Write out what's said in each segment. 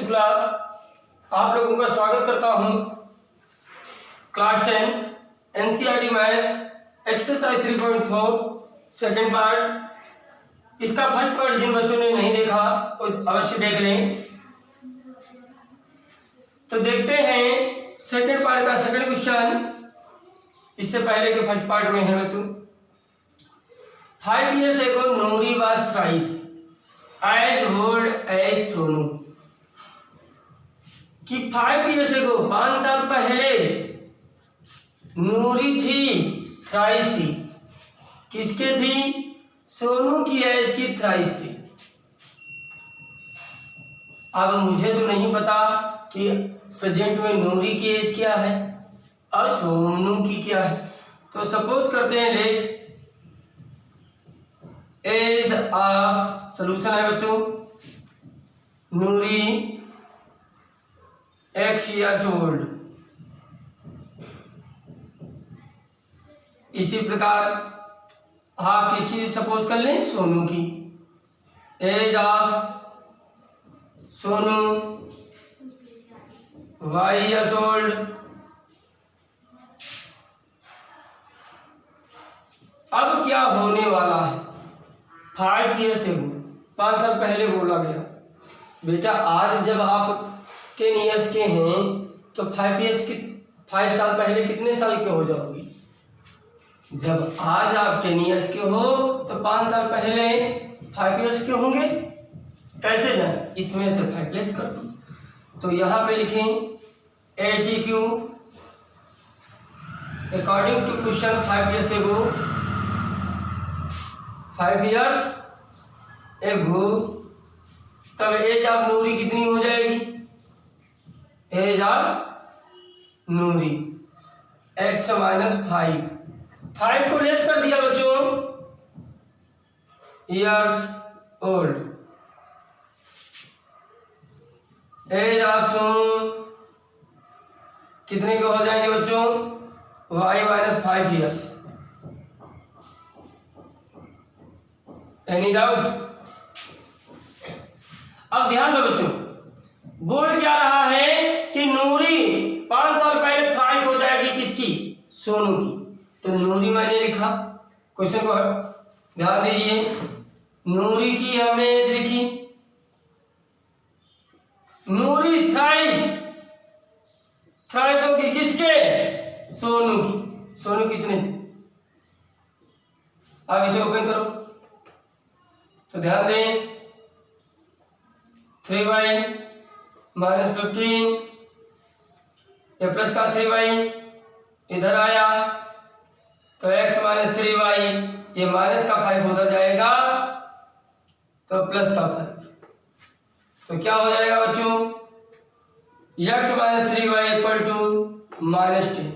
शुक्ला आप लोगों का स्वागत करता हूं। Class 10 NCERT maths exercise 3.4 second part. इसका फर्स्ट पार्ट जिन बच्चों ने नहीं देखा वो अवश्य देख लें। तो देखते हैं सेकंड पार्ट का सेकंड क्वेश्चन। इससे पहले के फर्स्ट पार्ट में है बच्चों, 5 years ago Nouri was thrice as old as Sonu। कि 5 years ago 5 साल पहले नूरी थी, थ्राइस थी। किसके थी? सोनू की एज की थ्राइस थी। अब मुझे तो नहीं पता कि प्रेजेंट में नूरी की एज क्या है और सोनू की क्या है। तो सपोज करते हैं लेट एज ऑफ, सॉल्यूशन है बच्चों, नूरी X years old। इसी प्रकार आप किसकी सपोज कर लें? सोनू की। Age of Sonu Y years old। अब क्या होने वाला है? 5 years ago 5 साल पहले बोला गया। बेटा आज जब आप 10 years के हैं तो 5 साल पहले कितने साल के हो जाओगे? जब आज आप 10 years के हो तो 5 साल पहले 5 years के होंगे। कैसे जाए? इसमें से 5 प्लस कर दो। तो यहाँ पे लिखें ATQ according to question 5 years ago, 5 years ago, तब एज ऑफ नूरी कितनी हो जाएगी? Age of Noori x minus 5 को लेस कर दिया बच्चों, years old. Age of Sonu कितने के हो जाएंगे बच्चों? y minus 5 years. Any doubt? अब ध्यान दो बच्चों, बोल क्या रहा है कि नूरी 5 साल पहले थ्राइस हो जाएगी किसकी? सोनू की। तो नूरी मैंने लिखा, क्वेश्चन को ध्यान दीजिए, नूरी की हमने एज लिखी। नूरी थ्राइस होगी किसके? सोनू की। सोनू कितने थे? अब इसे ओपन करो तो ध्यान दें, 3y माइनस 15, ये प्लस का 3y इधर आया तो x माइनस 3y, ये माइनस का 5 होता जाएगा तो प्लस का 5। तो क्या हो जाएगा बच्चों? x minus 3y equal to minus 10।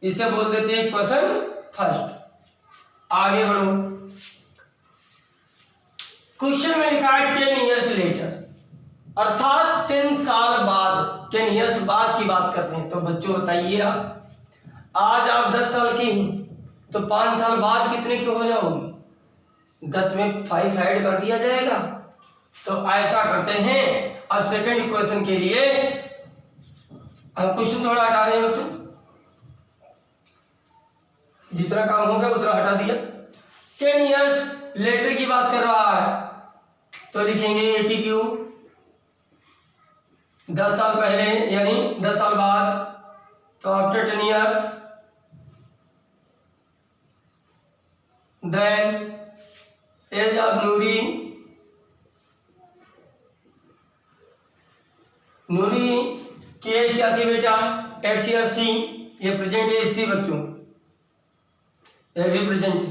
इसे बोल देते हैं क्वेश्चन फर्स्ट। आगे बढ़ो, क्वेश्चन में लिखा है 10 years later, अर्थात 10 साल बाद, 10 years बाद की बात कर रहे हैं। तो बच्चों बताइए, आज आप 10 साल के हैं तो 5 साल बाद कितने के हो जाओगे? 10 में 5 ऐड कर दिया जाएगा। तो ऐसा करते हैं। अब सेकंड इक्वेशन के लिए हम क्वेश्चन थोड़ा हटा रहे हैं बच्चों, जितना काम होगा उतना हटा दिया। 10 years लेटर की बात कर रहा है तो लिखेंगे ATQ 10 साल पहले यानी 10 साल बाद। तो after 10 years then age of Noori, Noori की एज क्या थी बेटा? X years थी। ये प्रेजेंट एज थी बच्चों, ये भी प्रेजेंट है।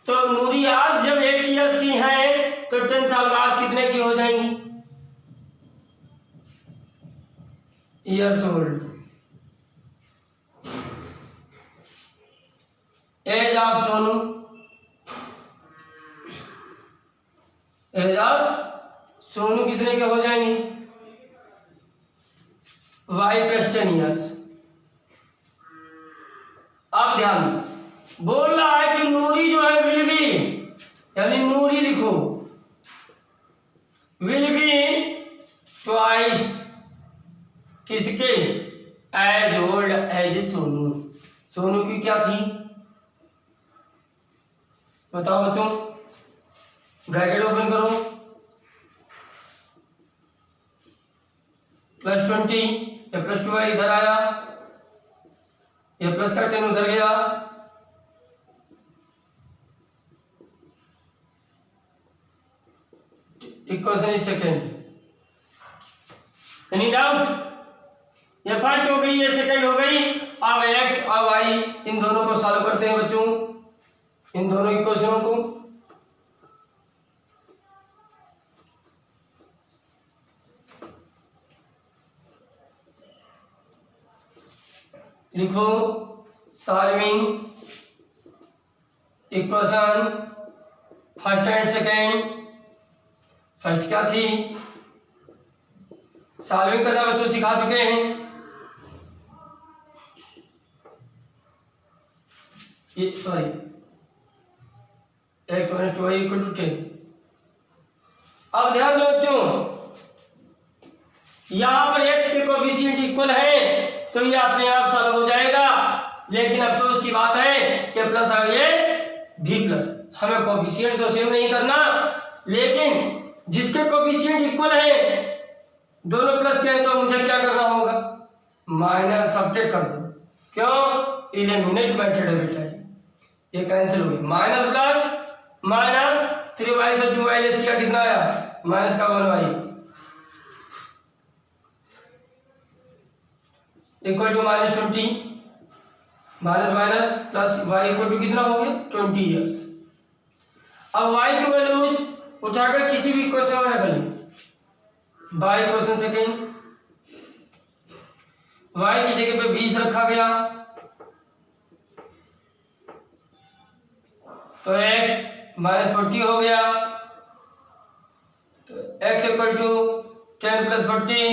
तो नूरी आज जब X years की है तो 10 साल बाद कितने की हो जाएंगी? Years old. Age of Sonu, age of Sonu कितने के हो जाएंगे? y plus 10 years. अब ध्यान, बोल रहा है कि नूरी जो है विल बी, यानी नूरी लिखो, विल बी किसके? Age old age Sonu. Sonu की क्या थी बताओ बच्चों, ब्रैकेट ओपन करो, +20, ये +2 है इधर आया, ये प्लस का 10 उधर गया, equation is second. Any doubt? ये फर्स्ट हो गई, ये सेकेंड हो गई। अब एक्स और वाई इन दोनों को सॉल्व करते हैं बच्चों, इन दोनों इक्वेशनों को। लिखो solving equation first and second. First क्या थी? सॉल्विंग करना बच्चों सिखा चुके हैं। ये सॉरी x - 2y = 10। अब ध्यान दो बच्चों, यहां पर x के कोएफिशिएंट इक्वल है तो ये अपने आप सॉल्व हो जाएगा। लेकिन अफसोस की बात है ये प्लस और ये भी प्लस, हमें कोएफिशिएंट तो सेव नहीं करना, लेकिन जिसके कोएफिशिएंट इक्वल है दोनों प्लस के हैं तो मुझे क्या करना होगा? माइनस सब्ट्रैक्ट कर दो। क्यों? एलिमिनेट मेथड है बेटा, ये कैंसिल हो गई। माइनस प्लस माइनस 3y से 2y लेस किया, कितना आया? माइनस का 1y equal to -20, minus minus plus y equal to कितना हो गया? 20 ईयर्स। अब y की वैल्यूज उठाकर किसी भी इक्वेशन में रख ली। y इक्वेशन सेकेंड, y की जगह पे 20 रखा गया तो x -40 हो गया, तो x equal to 10 + 40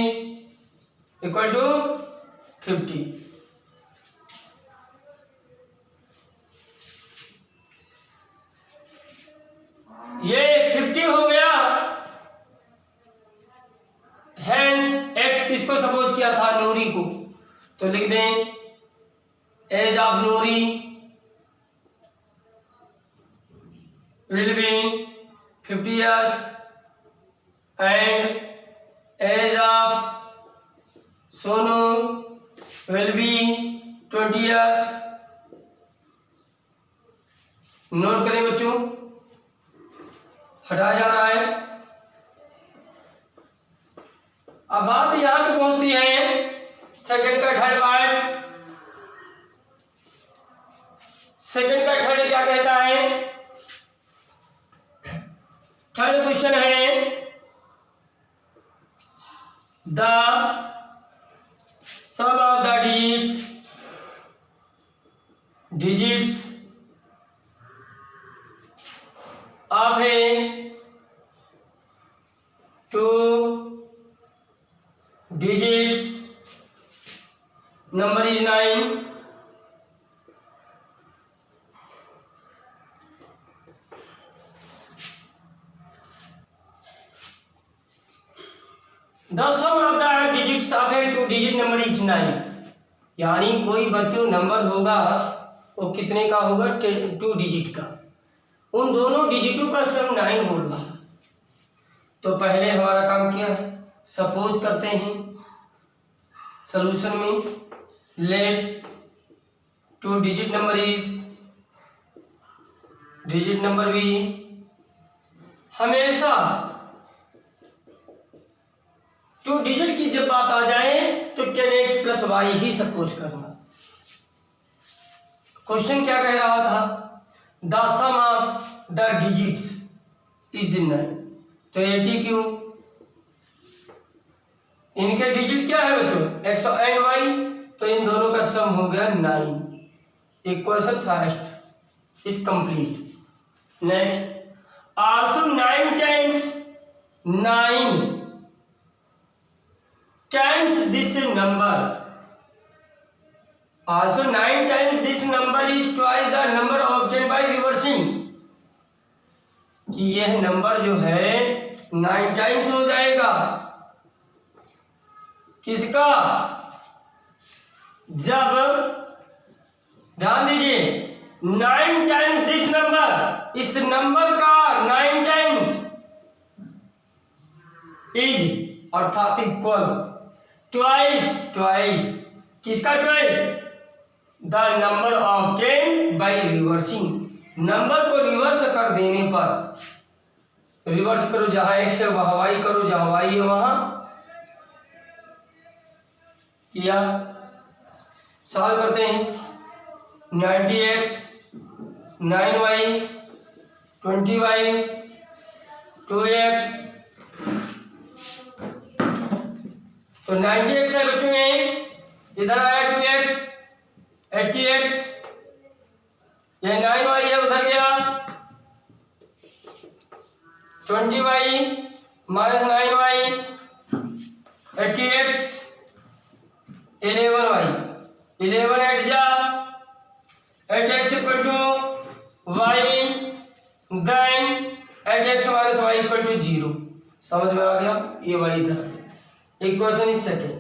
equal to 50। ये 50 हो गया। हेंस x किसको सपोज किया था? नूरी को। तो लिख दें age of Noori will be 50 years and age of Sonu will be 20 years। Note करें बच्चों, हटाया जा रहा है। अब बात यहां पे पहुंचती है सेकंड का थर्ड पार्ट। सेकंड का थर्ड क्या कहता है? थर्ड क्वेश्चन है the sum of the digits of a 2-digit number is 9। The sum of the digits of a 2-digit number is 9। यानी कोई बच्चों नंबर होगा वो कितने का होगा? 2 डिजिट का। उन दोनों डिजिटों का सम 9 बोल रहा। तो पहले हमारा काम क्या है? सपोज करते हैं सॉल्यूशन में let 2 digit number is digit number भी हमेशा 2 डिजिट की जब बात आ जाए तो 10x + y ही सपोज करना। क्वेश्चन क्या कह रहा था? The sum of the digits is 9। तो 80 क्यों? इनके डिजिट क्या है बच्चों? x और y। तो इन दोनों का सम हो गया 9। Equation first is complete. Next also 9 times this number, also 9 times this number is twice the number obtained by reversing। कि यह नंबर जो है 9 टाइम्स हो जाएगा किसका? जब ध्यान दीजिए 9 टाइम्स दिस नंबर, इस नंबर का 9 टाइम्स इज अर्थात इक्वल ट्वाइस किसका twice? The number obtain by reversing, number को रिवर्स कर देने पर, रिवर्स करो जहां x है वहां y करो, जहां y है वहां किया। सॉल्व करते हैं 90x 9y 20y 2x, तो 90x है बच्चों में, इधर आया 2x 80x, ये 9y है उधर गया 20y minus 9y 80x 11y 11 एट जा 8x equal to y, then 8x minus y equal to 0। समझ में आ गया? ये वाली था। Equation is second.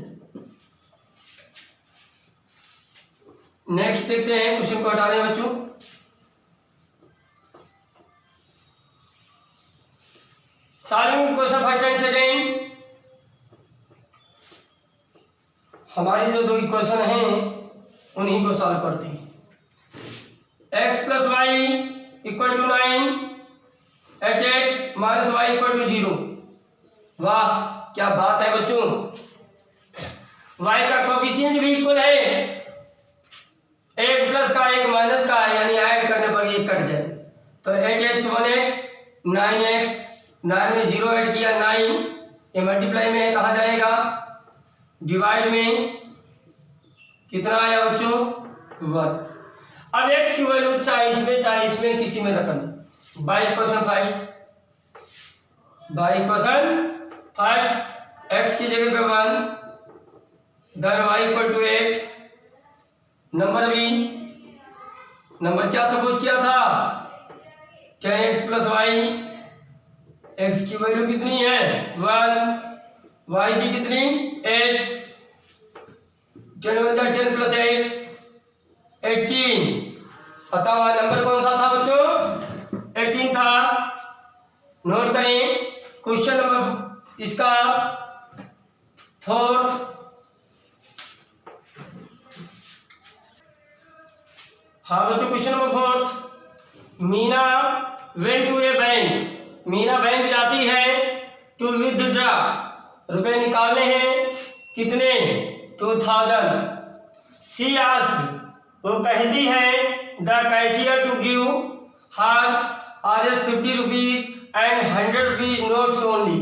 नेक्स्ट देखते हैं, क्वेश्चन को हटा रहे हैं बच्चों। Solving question first and second. हमारी जो दो इक्वेशन हैं उन्हीं को सॉल्व करते हैं। x plus Y equal to 9 eight X minus Y equal to 0। वाह क्या बात है बच्चों, y का कोएफिशिएंट भी इक्वल है, एक प्लस का एक माइनस का, यानी ऐड करने पर ये कट जाए। तो 8x 1x 9x, 9 में 0 ऐड किया 9, ये मल्टीप्लाई में कहा जाएगा, डिवाइड में कितना आया बच्चों 1। अब x की वैल्यू 40 में किसी में रखना। बाय इक्वेशन फर्स्ट x की जगह पे 1, then y equal to 8, number क्या सपोज किया था 10x प्लस वाई, x की वैल्यू कितनी है 1, y की कितनी 8, 10 1 10 प्लस 8 18। बताओ नंबर कौन सा था बच्चों 18 था। नोट करें क्वेश्चन नंबर इसका फोर्थ। हाँ बच्चों question number fourth. Meena went to a bank, Meena bank जाती है टू विथड्रॉ, रुपए निकालने हैं कितने 2000। सी आस्क्ड, वो कहती है the cashier to give her RS 50 rupees and 100 rupees notes only,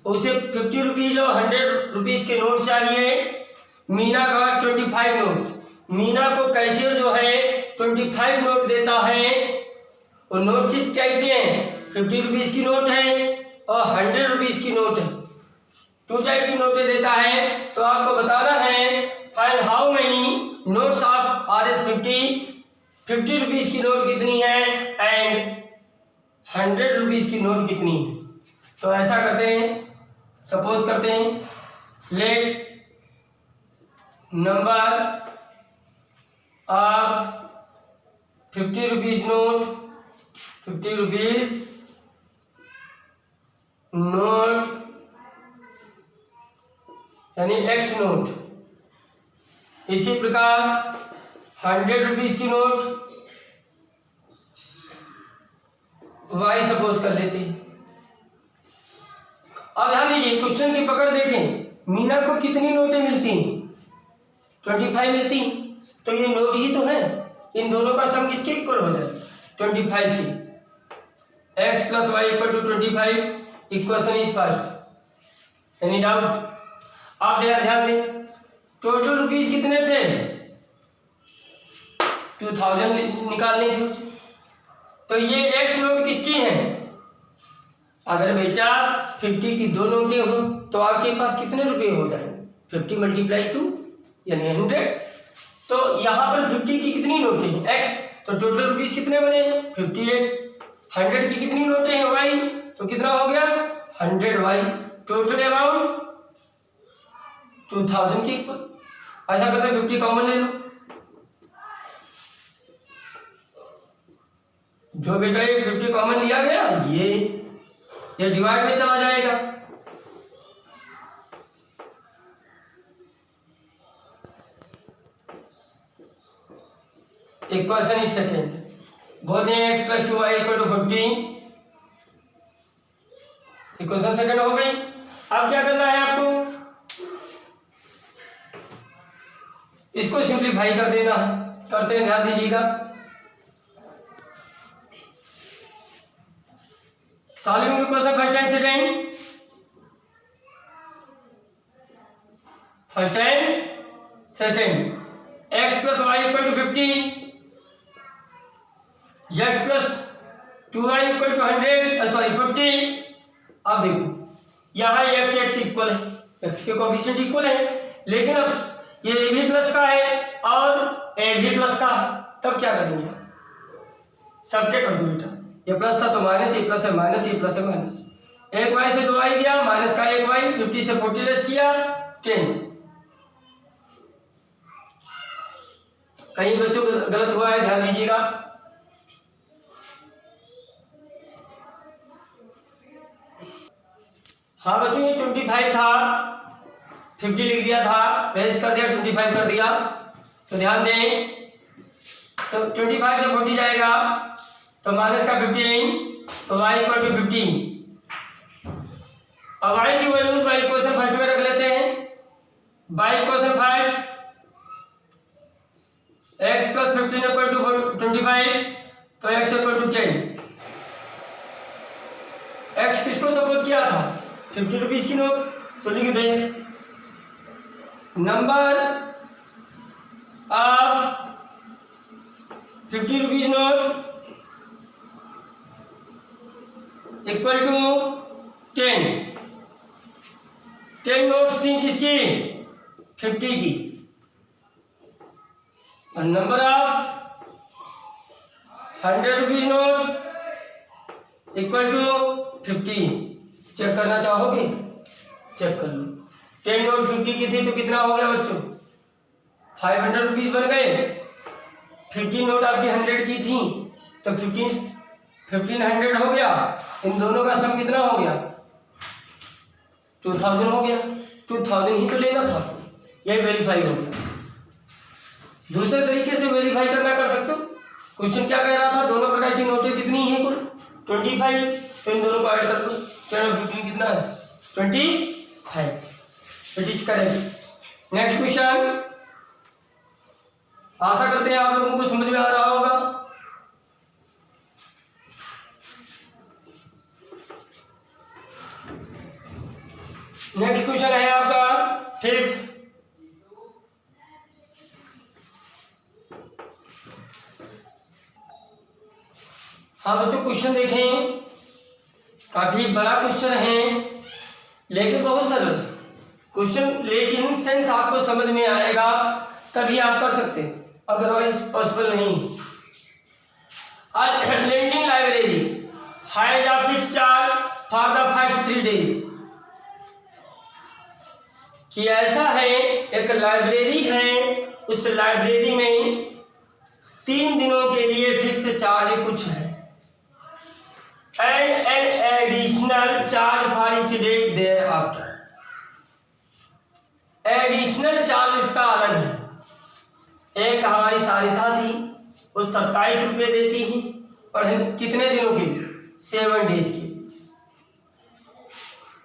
उसे 50 रुपीज और 100 रुपीज के नोट चाहिए। मीना का 25 नोट्स, मीना को कैशियर जो है 25 नोट देता है। और नोट किस टाइप के हैं 50 रुपीज की नोट है और 100 रुपीज की नोट है, 2 टाइप की नोटें देता है। तो आपको बताना है find how many notes of RS 50 rupees की नोट कितनी है एंड 100 रुपीज की नोट कितनी है। तो ऐसा करते हैं, सपोज करते हैं let number of 50 rupees note, 50 rupees note यानी एक्स नोट। इसी प्रकार 100 रुपीज की नोट वाई सपोज कर लेते हैं। अब ध्यान दीजिए क्वेश्चन की पकड़ देखें, मीना को कितनी नोटें मिलती हैं 25 मिलती, तो ये नोट ही तो है, इन दोनों का सम किसके इक्वल हो जाए 25 की। x plus Y equal to 25, equation is first. Any doubt? आप ध्यान दें टोटल रुपीज कितने थे 2000 निकालने थे उसे। तो ये x नोट किसकी है, अगर बेटा 50 की 2 नोटें हों तो आपके पास कितने रुपए हो जाएंगे 50 मल्टीप्लाई 2 यानी 100। तो यहाँ पर 50 की कितनी नोटें हैं x, तो टोटल रुपीज कितने बने 50x। 100 की कितनी नोटें हैं y, तो कितना हो गया 100y। टोटल अमाउंट 2000 के इक्वल। ऐसा करते हैं 50 कॉमन ले लो, जो बेटा ये 50 कॉमन लिया गया ये डिवाइड में चला जाएगा। इक्वेशन इज सेकेंड, बोलते हैं x + 2y = 50। इक्वेशन सेकेंड हो गई। अब क्या करना है आपको, इसको सिंप्लीफाई कर देना है। करते हैं, ध्यान दीजिएगा। Solving equation first and second, first and second, x + y = 50, x + 2y = 50। अब देखो यहाँ x इक्वल है, x के कोएफिशिएंट इक्वल है, लेकिन अब ये a भी प्लस का है और a भी प्लस का है। तब क्या करेंगे, सबके कर दो बेटा। ये प्लस था तो माइनस, ये प्लस है माइनस, ये प्लस है माइनस। 1y से 2y गया, माइनस का 1y, 50 से 40 लेस किया 10। कहीं बच्चों को गलत हुआ है, ध्यान दीजिएगा। हाँ बच्चों, ये 25 था, 50 लिख दिया था, रेस कर दिया, 25 कर दिया। तो ध्यान दें, तो 25 से 40 जाएगा तो माइनस का 15, तो y = 15। अब y की वैल्यू y इक्वेशन फर्स्ट में रख लेते हैं। y इक्वेशन फर्स्ट, x + 15 = 25, तो x = 10। x किसको सपोज किया था, 50 रुपीज की नोट, तो लिख दे number of 50 rupees note equal to 10। 10 notes थी किसकी, 50 की, और number of 100 rupees note equal to 50। Check करना चाहोगे, चेक कर लो। 10 नोट 50 की थी तो कितना हो गया बच्चों, 500 रुपीज बन गए। 50 नोट आपकी 100 की थी तो 1500 हो गया। इन दोनों का सम कितना हो गया, 2000 हो गया। 2000 ही तो लेना था, ये वेरीफाई हो गया। दूसरे तरीके से वेरीफाई करना कर सकते हो। क्वेश्चन क्या कह रहा था, दोनों प्रकार की नोटें कितनी है कुल 25, तो इन दोनों को ऐड कर दो। 10 और 15 कितना है, 25। It is correct. Next question, आशा करते हैं आप लोगों को समझ में आ रहा होगा। नेक्स्ट क्वेश्चन है आपका 5th। हाँ बच्चों, क्वेश्चन देखें, काफी बड़ा क्वेश्चन है लेकिन बहुत सरल क्वेश्चन, लेकिन सेंस आपको समझ में आएगा तभी आप कर सकते हैं, अदरवाइज पॉसिबल नहीं। Lending library has a fixed charge for the first 3 days. कि ऐसा है, एक लाइब्रेरी है, उस लाइब्रेरी में 3 दिनों के लिए फिक्स चार्ज कुछ है, and an additional charge for each day thereafter. Additional charge उसका अलग है। एक हमारी सारिथा थी, वो 27 रुपये देती थी, और कितने दिनों के लिए, 7 डेज के।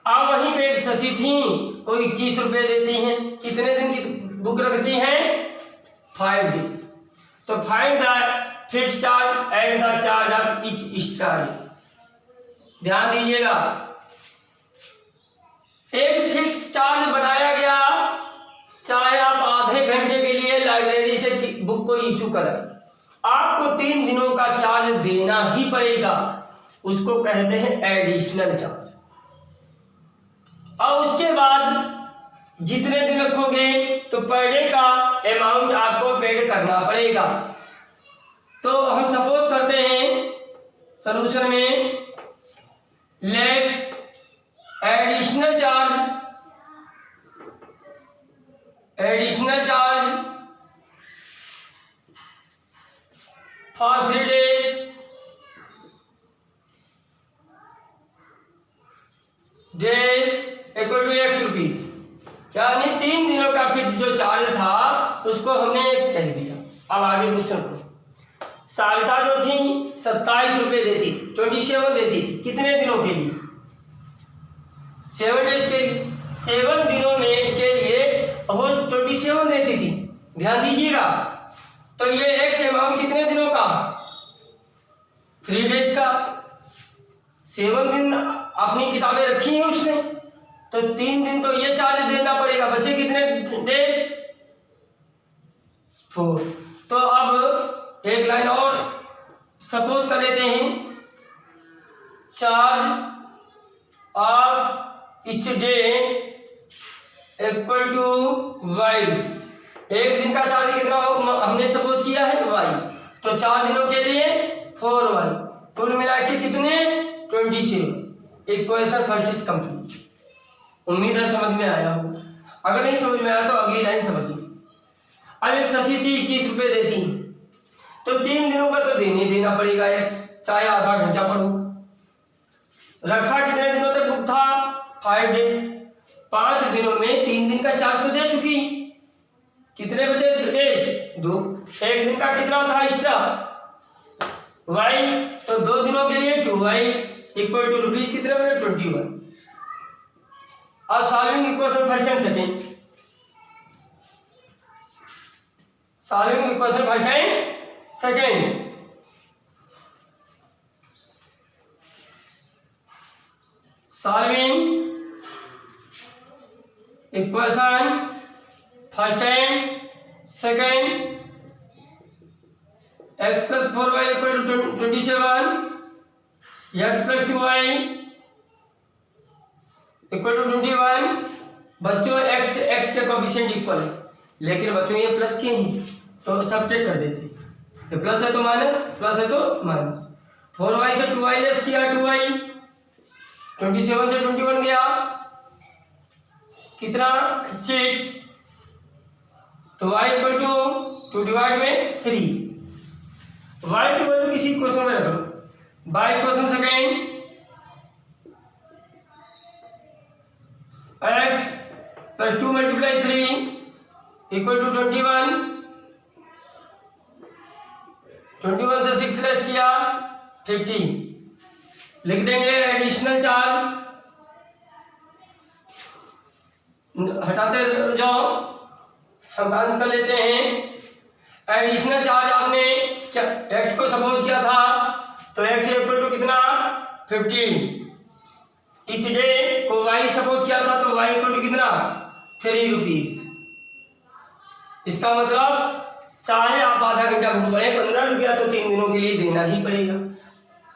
अब वहीं पे एक शशि थी, वो 21 रुपये देती हैं, कितने दिन की बुक रखती हैं, 5 डेज। तो find the fix charge and the charge of each star. ध्यान दीजिएगा, एक फिक्स चार्ज बनाया गया, चाहे आप आधे घंटे के लिए लाइब्रेरी से बुक को इशू करें, आपको 3 दिनों का चार्ज देना ही पड़ेगा। उसको कहते हैं एडिशनल चार्ज। और उसके बाद जितने दिन रखोगे तो पर डे का अमाउंट आपको पेड करना पड़ेगा। तो हम सपोज करते हैं सॉल्यूशन में, let additional charge additional charge for 3 days equal to x rupees, यानी 3 दिनों का फिक्स जो चार्ज था उसको हमने x कह दिया। अब आगे क्वेश्चन को, सारिता जो थी 27 रुपये देती थी, 27 देती थी, कितने दिनों के लिए? 7 days के लिए। 7 दिनों में के लिए वो 27 देती थी, ध्यान दीजिएगा। तो ये एक्स अमाउंट कितने दिनों का? 3 days का। 7 दिन अपनी किताबें रखी हैं उसने, तो 3 दिन तो ये चार्ज देना पड़ेगा, बचे कितने डेज? 4। तो अब एक लाइन और सपोज कर लेते हैं, charge of each day equal to Y. एक दिन का चार्ज कितना हमने सपोज किया है? वाई। तो 4 दिनों के लिए 4y, कुल मिला के कितने? 27। Equation first is complete. उम्मीद है समझ में आया हो। अगर नहीं समझ में आया तो अगली लाइन समझिए। अब एक शशि थी 21 रुपये देती, तो 3 दिनों का तो देना पड़ेगा x, चाहे आधा घंटा पढ़ो। रखा कितने दिनों तक बुक था? 5 days। 5 दिनों में 3 दिन का चार्ज तो दे चुकी, कितने बचे डेज? 2। एक दिन का कितना था एक्स्ट्रा? y, तो 2 दिनों के लिए 2y इक्वल टू रुपीज कितने बने? 21। अब solving equation first and second, solving equation first and second. Solving equation first and second, x plus 4y equal to 27, x plus 2y equal to 21। बच्चों x के coefficient equal है, लेकिन बच्चों ये plus के हैं तो सब्ट्रैक्ट कर देते हैं। ये प्लस है तो माइनस, प्लस है तो माइनस। 4y से 2y लेस किया, 2y 27 से 21 गया, कितना? 6। तो y इक्वल टू 2 डिवाइड में 3। y की वैल्यू किसी इक्वेशन में रख लो। By equation second, x plus 2 multiply 3 equal to 21। 21 से 6 लेस किया, 50। लिख देंगे एडिशनल चार्ज, हटाते जाओ, हम अंत कर लेते हैं। एडिशनल चार्ज आपने क्या x को सपोज किया था, तो x इक्वल टू कितना? 15। इस डे को y सपोज किया था, तो y इक्वल टू कितना? 3 रुपीज। इसका मतलब चाहे आप आधा घंटा बुक पढ़े, 15 रुपया तो 3 दिनों के लिए देना ही पड़ेगा,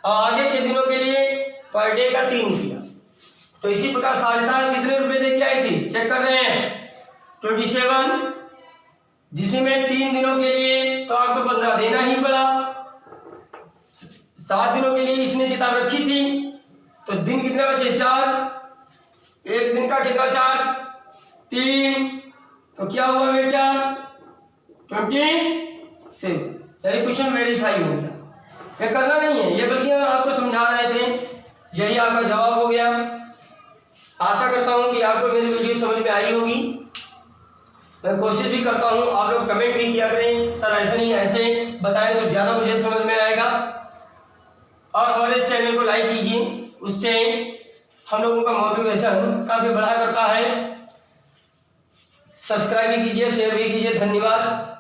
और आगे के दिनों के लिए पर डे का 3 रुपया। तो इसी प्रकार सारिता कितने रुपए दे के आई थी? चेक कर रहे हैं, 27, जिसमें 3 दिनों के लिए तो आपको 15 देना ही पड़ा। 7 दिनों के लिए इसने किताब रखी थी, तो दिन कितने बचे? 4। एक दिन का कितना चार्ज? 3। तो क्या हुआ बेटा? 27। यानी क्वेश्चन वेरीफाई हो गया। ये करना नहीं है ये, बल्कि हम आपको समझा रहे थे, यही आपका जवाब हो गया। आशा करता हूँ कि आपको मेरी वीडियो समझ में आई होगी। मैं कोशिश भी करता हूँ, आप लोग कमेंट भी किया करें, सर ऐसे नहीं ऐसे बताएं तो ज़्यादा मुझे समझ में आएगा। और हमारे चैनल को लाइक कीजिए, उससे हम लोगों का मोटिवेशन काफ़ी बढ़ा करता है। सब्सक्राइब भी कीजिए, शेयर भी कीजिए। धन्यवाद।